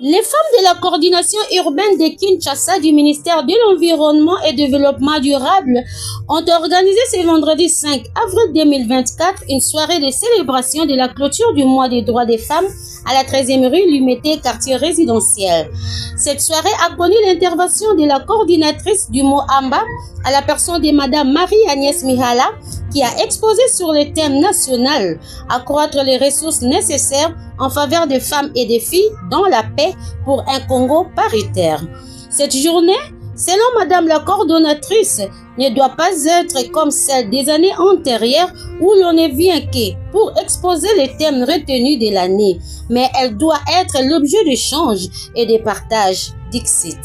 Les femmes de la coordination urbaine de Kinshasa du ministère de l'Environnement et Développement durable ont organisé ce vendredi 5 avril 2024 une soirée de célébration de la clôture du mois des droits des femmes à la 13e rue Lumété, quartier résidentiel. Cette soirée a connu l'intervention de la coordinatrice du Mohamba à la personne de Madame Marie-Agnès Mihala, qui a exposé sur le thème national « Accroître les ressources nécessaires en faveur des femmes et des filles dans la paix pour un Congo paritaire ». Cette journée, selon Madame la coordonnatrice, ne doit pas être comme celle des années antérieures où l'on ne vient que pour exposer les thèmes retenus de l'année, mais elle doit être l'objet d'échanges et de partages, dixit.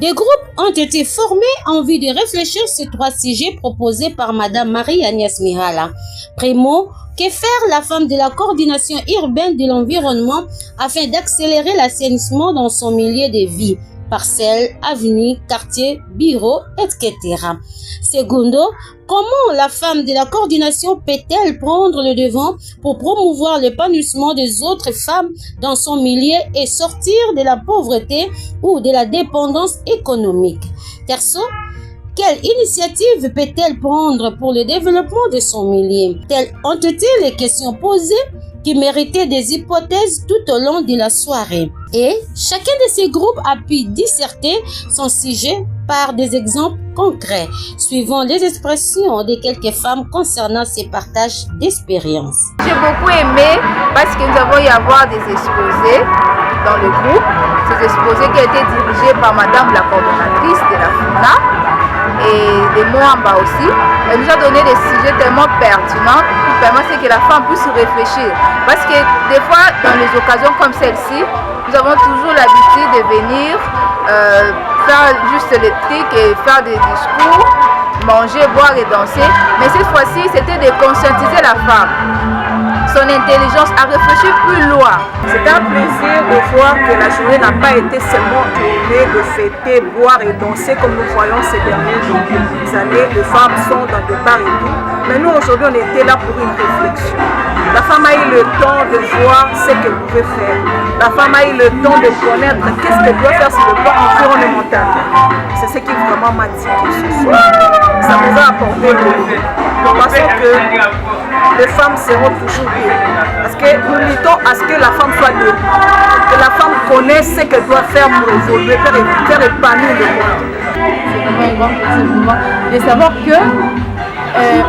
Des groupes ont été formés en vue de réfléchir sur 3 sujets proposés par Madame Marie-Agnès Mihala. Primo, que faire la femme de la coordination urbaine de l'environnement afin d'accélérer l'assainissement dans son milieu de vie? Parcelles, avenues, quartiers, bureaux, etc. Secondo, comment la femme de la coordination peut-elle prendre le devant pour promouvoir l'épanouissement des autres femmes dans son milieu et sortir de la pauvreté ou de la dépendance économique? Terceau, quelle initiative peut-elle prendre pour le développement de son milieu? Telles ont été les questions posées qui méritaient des hypothèses tout au long de la soirée. Et chacun de ces groupes a pu disserter son sujet par des exemples concrets, suivant les expressions de quelques femmes concernant ces partages d'expériences. J'ai beaucoup aimé parce que nous avons y avoir des exposés dans le groupe, ces exposés qui ont été dirigés par Madame la coordonnatrice de la FUNA et des Mohamba aussi. Elle nous a donné des sujets tellement pertinents qui permettent que la femme puisse réfléchir. Parce que des fois, dans les occasions comme celle-ci, nous avons toujours l'habitude de venir faire juste les trucs et faire des discours, manger, boire et danser. Mais cette fois-ci, c'était de conscientiser la femme, son intelligence, à réfléchir plus loin. C'est un plaisir de voir que la journée n'a pas été seulement tournée de fêter, boire et danser comme nous voyons ces dernières années. Les femmes sont dans des bars et tout. Mais nous, aujourd'hui, on était là pour une réflexion. La femme a eu le temps de voir ce qu'elle pouvait faire. La femme a eu le temps de connaître qu'est-ce qu'elle doit faire sur le plan environnemental. C'est ce qui vraiment m'a dit ce soir. Ça nous a apporté beaucoup. Nous pensons que les femmes seront toujours bien. Parce que nous luttons à ce que la femme soit debout. Que la femme connaisse ce qu'elle doit faire pour évoluer, faire épanouir le monde. C'est vraiment un grand plaisir pour moi de savoir que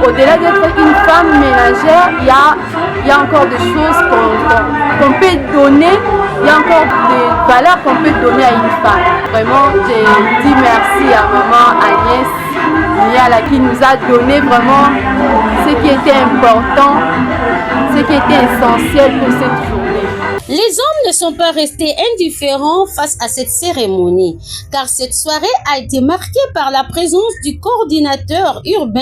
au-delà d'être une femme ménagère, il y a encore des choses qu'on peut donner, il y a encore des valeurs qu'on peut donner à une femme. Vraiment, je dis merci à maman Agnès Mihala qui nous a donné vraiment ce qui était important, ce qui était essentiel pour cette journée. Les hommes ne sont pas restés indifférents face à cette cérémonie, car cette soirée a été marquée par la présence du coordinateur urbain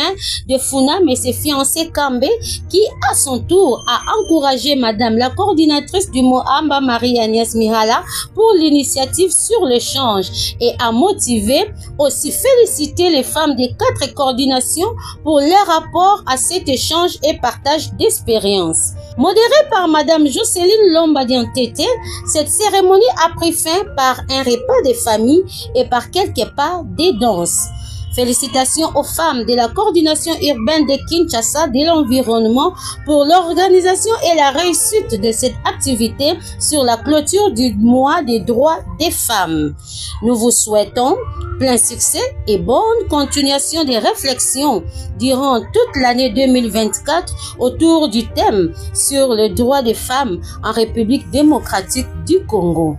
de FUNA, M. Fiancé Kambé, qui, à son tour, a encouragé Madame la coordinatrice du Mohamba Marie-Agnès Mihala pour l'initiative sur l'échange et a motivé, aussi félicité les femmes des 4 coordinations pour leur rapport à cet échange et partage d'expériences. Modérée par Madame Jocelyne Lombadian-Tété, cette cérémonie a pris fin par un repas de famille et par quelques pas des danses. Félicitations aux femmes de la coordination urbaine de Kinshasa de l'environnement pour l'organisation et la réussite de cette activité sur la clôture du mois des droits des femmes. Nous vous souhaitons plein succès et bonne continuation des réflexions durant toute l'année 2024 autour du thème sur le droit des femmes en République démocratique du Congo.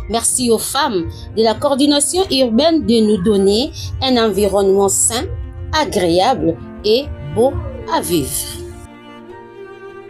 Merci aux femmes de la coordination urbaine de nous donner un environnement sain, agréable et beau à vivre.